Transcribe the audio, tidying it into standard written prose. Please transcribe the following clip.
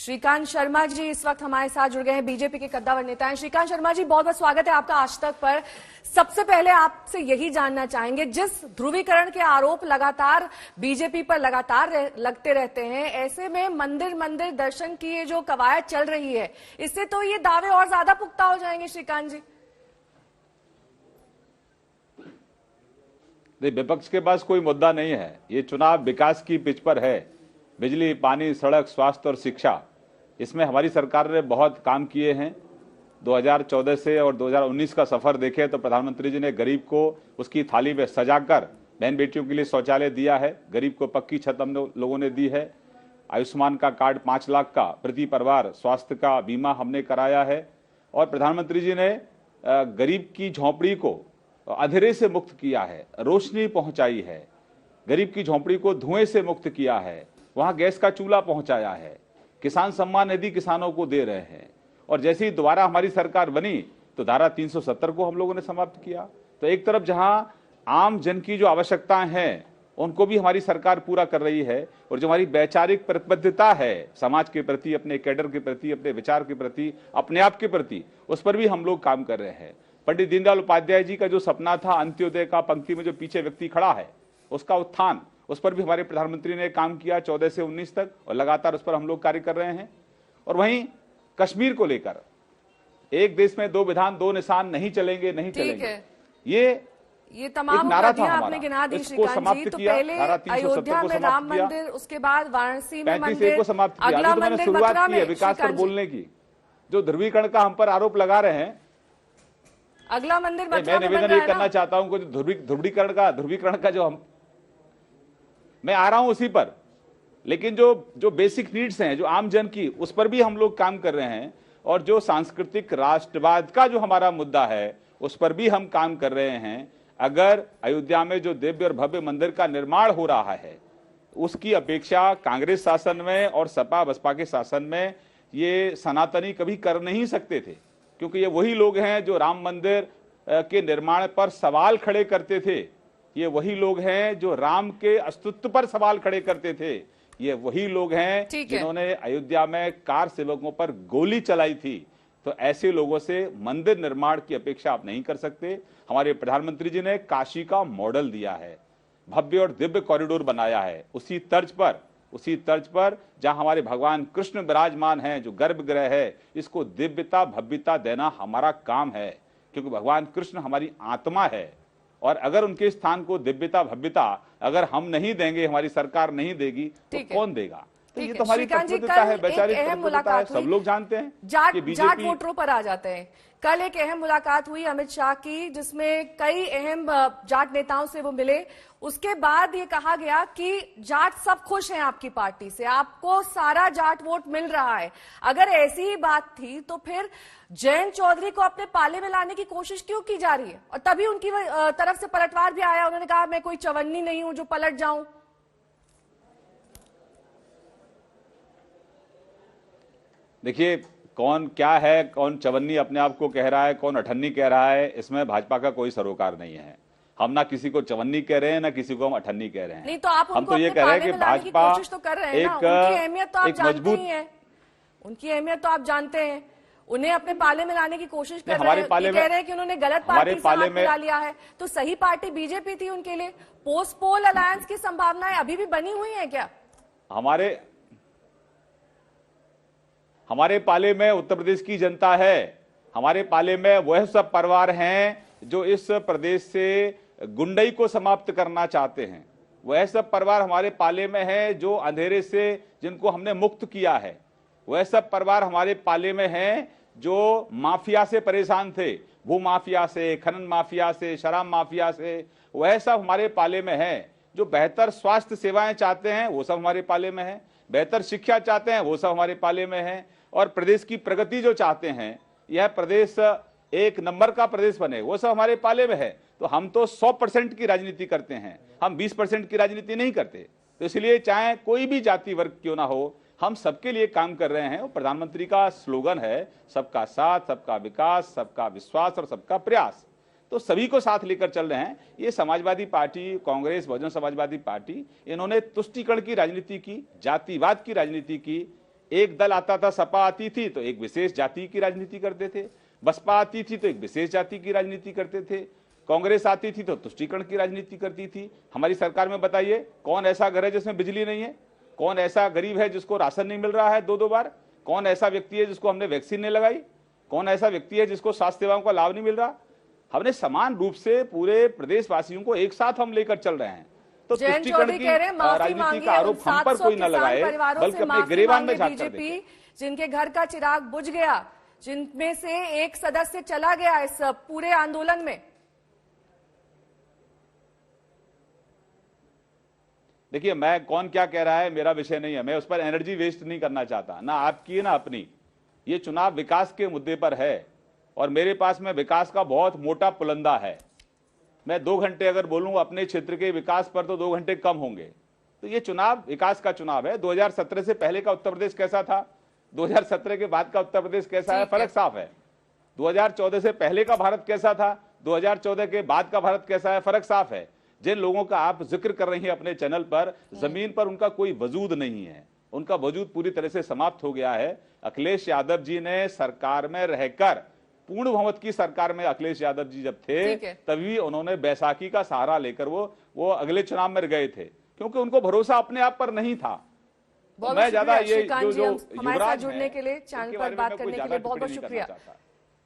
श्रीकांत शर्मा जी इस वक्त हमारे साथ जुड़ गए हैं, बीजेपी के कद्दावर नेता हैं। श्रीकांत शर्मा जी, बहुत बहुत स्वागत है आपका आज तक पर। सबसे पहले आपसे यही जानना चाहेंगे, जिस ध्रुवीकरण के आरोप लगातार बीजेपी पर लगते रहते हैं, ऐसे में मंदिर मंदिर दर्शन की ये जो कवायद चल रही है, इससे तो ये दावे और ज्यादा पुख्ता हो जाएंगे। श्रीकांत जी, विपक्ष के पास कोई मुद्दा नहीं है। ये चुनाव विकास की पिच पर है। बिजली, पानी, सड़क, स्वास्थ्य और शिक्षा, इसमें हमारी सरकार ने बहुत काम किए हैं। 2014 से और 2019 का सफर देखें तो प्रधानमंत्री जी ने गरीब को उसकी थाली में सजाकर बहन बेटियों के लिए शौचालय दिया है। गरीब को पक्की छत हम लोगों ने दी है। आयुष्मान का कार्ड 5 लाख का प्रति परिवार, स्वास्थ्य का बीमा हमने कराया है। और प्रधानमंत्री जी ने गरीब की झोंपड़ी को अंधेरे से मुक्त किया है, रोशनी पहुंचाई है। गरीब की झोंपड़ी को धुएं से मुक्त किया है, वहां गैस का चूल्हा पहुंचाया है। किसान सम्मान निधि किसानों को दे रहे हैं। और जैसे ही दोबारा हमारी सरकार बनी तो धारा 370 को हम लोगों ने समाप्त किया। तो एक तरफ जहां आम जन की जो आवश्यकताएं हैं उनको भी हमारी सरकार पूरा कर रही है, और जो हमारी वैचारिक प्रतिबद्धता है समाज के प्रति, अपने कैडर के प्रति, अपने विचार के प्रति, अपने आप के प्रति, उस पर भी हम लोग काम कर रहे हैं। पंडित दीनदयाल उपाध्याय जी का जो सपना था अंत्योदय का, पंक्ति में जो पीछे व्यक्ति खड़ा है उसका उत्थान, उस पर भी हमारे प्रधानमंत्री ने काम किया 14 से 19 तक, और लगातार उस पर हम लोग कार्य कर रहे हैं। और वहीं कश्मीर को लेकर, एक देश में 2 विधान 2 निशान नहीं चलेंगे, नहीं चलेंगे, ये तमाम उपलब्धियां आपने गिना दी श्रीकांत जी। तो पहले अयोध्या में राम मंदिर, उसके बाद वाराणसी में मंदिर, अगला मंदिर मथुरा में। विकास पर बोलने की जो ध्रुवीकरण का हम पर आरोप लगा रहे हैं, अगला मंदिर मैं निवेदन ये करना चाहता हूं कि ध्रुवीकरण का जो मैं आ रहा हूं उसी पर, लेकिन जो बेसिक नीड्स हैं जो आम जन की, उस पर भी हम लोग काम कर रहे हैं। और जो सांस्कृतिक राष्ट्रवाद का जो हमारा मुद्दा है उस पर भी हम काम कर रहे हैं। अगर अयोध्या में जो दिव्य और भव्य मंदिर का निर्माण हो रहा है, उसकी अपेक्षा कांग्रेस शासन में और सपा बसपा के शासन में ये सनातनी कभी कर नहीं सकते थे, क्योंकि ये वही लोग हैं जो राम मंदिर के निर्माण पर सवाल खड़े करते थे। ये वही लोग हैं जो राम के अस्तित्व पर सवाल खड़े करते थे। ये वही लोग हैं जिन्होंने अयोध्या में कार सेवकों पर गोली चलाई थी। तो ऐसे लोगों से मंदिर निर्माण की अपेक्षा आप नहीं कर सकते। हमारे प्रधानमंत्री जी ने काशी का मॉडल दिया है, भव्य और दिव्य कॉरिडोर बनाया है। उसी तर्ज पर जहां हमारे भगवान कृष्ण विराजमान हैं, जो गर्भगृह है, इसको दिव्यता भव्यता देना हमारा काम है, क्योंकि भगवान कृष्ण हमारी आत्मा है। और अगर उनके स्थान को दिव्यता भव्यता अगर हम नहीं देंगे, हमारी सरकार नहीं देगी, तो कौन देगा? तो ये तो हमारी प्रतिबद्धता है, वैचारिक प्रतिबद्धता है, सब लोग जानते हैं। जाट वोटरों पर आ जाते हैं। कल एक अहम मुलाकात हुई अमित शाह की, जिसमें कई अहम जाट नेताओं से वो मिले। उसके बाद ये कहा गया कि जाट सब खुश हैं आपकी पार्टी से, आपको सारा जाट वोट मिल रहा है। अगर ऐसी ही बात थी तो फिर जयंत चौधरी को अपने पाले में लाने की कोशिश क्यों की जा रही है? और तभी उनकी तरफ से पलटवार भी आया, उन्होंने कहा मैं कोई चवन्नी नहीं हूं जो पलट जाऊं। देखिए, कौन क्या है, कौन चवन्नी अपने आप को कह रहा है, कौन अठन्नी कह रहा है, इसमें भाजपा का कोई सरोकार नहीं है। हम ना किसी को चवन्नी कह रहे हैं, ना किसी को हम अठन्नी कह रहे हैं। नहीं तो आप हम तो ये कह रहे हैं कि भाजपा तो कर रहे हैं ना, उनकी अहमियत तो आप जानते ही हैं, उनकी अहमियत तो आप जानते हैं। उन्हें अपने पाले में लाने की कोशिश कर रहे हैं, कह रहे हैं कि उन्होंने गलत पार्टी से हाथ मिला लिया है। तो सही पार्टी बीजेपी थी उनके लिए। पोस्ट पोल अलायंस की संभावनाएं अभी भी बनी हुई है क्या? हमारे पाले में उत्तर प्रदेश की जनता है। हमारे पाले में वह सब परिवार हैं जो इस प्रदेश से गुंडई को समाप्त करना चाहते हैं। वह सब परिवार हमारे पाले में है जो अंधेरे से, जिनको हमने मुक्त किया है। वह सब परिवार हमारे पाले में हैं जो माफिया से परेशान थे, भू माफिया से, खनन माफिया से, शराब माफिया से। वह सब हमारे पाले में है। जो बेहतर स्वास्थ्य सेवाएं चाहते हैं वो सब हमारे पाले में है। बेहतर शिक्षा चाहते हैं वो सब हमारे पाले में है। और प्रदेश की प्रगति जो चाहते हैं, यह प्रदेश एक नंबर का प्रदेश बने, वो सब हमारे पाले में है। तो हम तो 100% की राजनीति करते हैं, हम 20% की राजनीति नहीं करते। तो इसलिए चाहे कोई भी जाति वर्ग क्यों ना हो, हम सबके लिए काम कर रहे हैं। और प्रधानमंत्री का स्लोगन है सबका साथ, सबका विकास, सबका विश्वास और सबका प्रयास। तो सभी को साथ लेकर चल रहे हैं। ये समाजवादी पार्टी, कांग्रेस, बहुजन समाजवादी पार्टी, इन्होंने तुष्टीकरण की राजनीति की, जातिवाद की राजनीति की, एक दल आता था, सपा आती थी तो एक विशेष जाति की राजनीति करते थे, बसपा आती थी तो एक विशेष जाति की राजनीति करते थे, कांग्रेस आती थी तो तुष्टीकरण की राजनीति करती थी। हमारी सरकार में बताइए कौन ऐसा घर है जिसमें बिजली नहीं है? कौन ऐसा गरीब है जिसको राशन नहीं मिल रहा है 2-2 बार? कौन ऐसा व्यक्ति है जिसको हमने वैक्सीन नहीं लगाई? कौन ऐसा व्यक्ति है जिसको स्वास्थ्य सेवाओं का लाभ नहीं मिल रहा? हमने समान रूप से पूरे प्रदेशवासियों को एक साथ हम लेकर चल रहे हैं। तो जयंत तुष्टीकरण चौधरी की कह रहे हैं माफी राजनीति मांगी का है आरोप हम पर 700 कोई न लगाए, किसान परिवारों बल्कि से अपने माफी गिरेबान में मांगे झांक कर बीजेपी, देखें। जिनके घर का चिराग बुझ गया, जिनमें से एक सदस्य चला गया इस पूरे आंदोलन में। देखिए, मैं कौन क्या कह रहा है मेरा विषय नहीं है, मैं उस पर एनर्जी वेस्ट नहीं करना चाहता, ना आपकी ना अपनी। ये चुनाव विकास के मुद्दे पर है और मेरे पास में विकास का बहुत मोटा पुलंदा है। मैं 2 घंटे अगर बोलूं अपने क्षेत्र के विकास पर तो 2 घंटे कम होंगे। तो ये चुनाव विकास का चुनाव है। 2017 से पहले का उत्तर प्रदेश कैसा था, 2017 के बाद का उत्तर प्रदेश कैसा है, फर्क साफ है। 2014 से पहले का भारत कैसा था, 2014 के बाद का भारत कैसा है, फर्क साफ है। जिन लोगों का आप जिक्र कर रही हैं अपने चैनल पर, जमीन पर उनका कोई वजूद नहीं है, उनका वजूद पूरी तरह से समाप्त हो गया है। अखिलेश यादव जी ने सरकार में रहकर, पूर्ण बहुमत की सरकार में अखिलेश यादव जी जब थे तभी उन्होंने बैसाखी का सहारा लेकर वो अगले चुनाव में गए थे, क्योंकि उनको भरोसा अपने आप पर नहीं था। बहुत मैं ज्यादा ये शुक्रिया जो हमारे साथ युवराज जुड़ने के लिए, चैनल पर बात करने के लिए बहुत बहुत शुक्रिया।